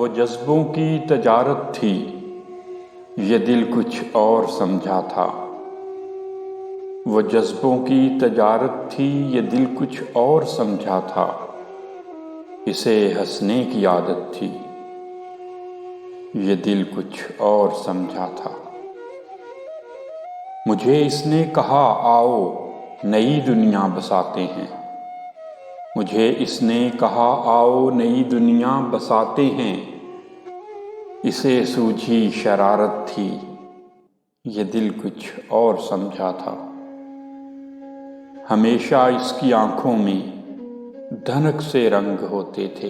वो जज्बों की तजारत थी, ये दिल कुछ और समझा था। वो जज्बों की तजारत थी, ये दिल कुछ और समझा था। इसे हंसने की आदत थी, ये दिल कुछ और समझा था। मुझे इसने कहा आओ नई दुनिया बसाते हैं। मुझे इसने कहा आओ नई दुनिया बसाते हैं। इसे सूझी शरारत थी, ये दिल कुछ और समझा था। हमेशा इसकी आंखों में धनक से रंग होते थे।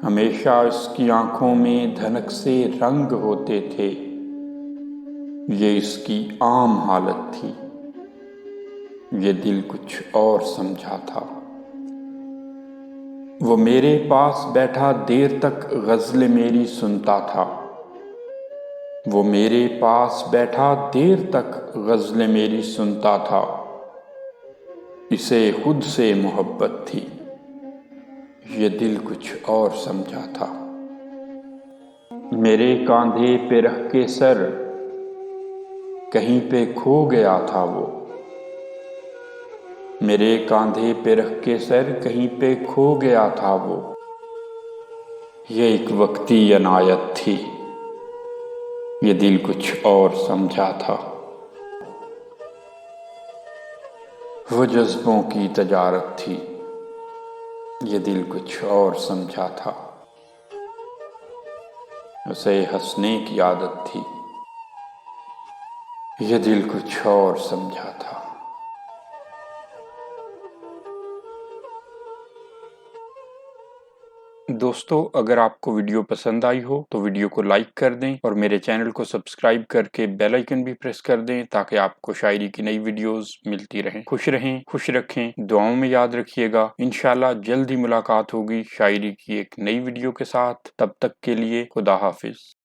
हमेशा इसकी आंखों में धनक से रंग होते थे। ये इसकी आम हालत थी, ये दिल कुछ और समझा था। वो मेरे पास बैठा देर तक गज़ल मेरी सुनता था। वो मेरे पास बैठा देर तक गज़ल मेरी सुनता था। इसे खुद से मोहब्बत थी, ये दिल कुछ और समझा था। मेरे कांधे पे रख के सर कहीं पे खो गया था वो। मेरे कांधे पे रख के सर कहीं पे खो गया था वो। ये एक वक्ती अनायत थी, ये दिल कुछ और समझा था। वो जज्बों की तजारत थी, ये दिल कुछ और समझा था। उसे हंसने की आदत थी, ये दिल कुछ और समझा था। दोस्तों, अगर आपको वीडियो पसंद आई हो तो वीडियो को लाइक कर दें और मेरे चैनल को सब्सक्राइब करके बेल आइकन भी प्रेस कर दें ताकि आपको शायरी की नई वीडियोस मिलती रहें। खुश रहें, खुश रखें, दुआओं में याद रखिएगा। इंशाल्लाह जल्द ही मुलाकात होगी शायरी की एक नई वीडियो के साथ। तब तक के लिए खुदा हाफिज।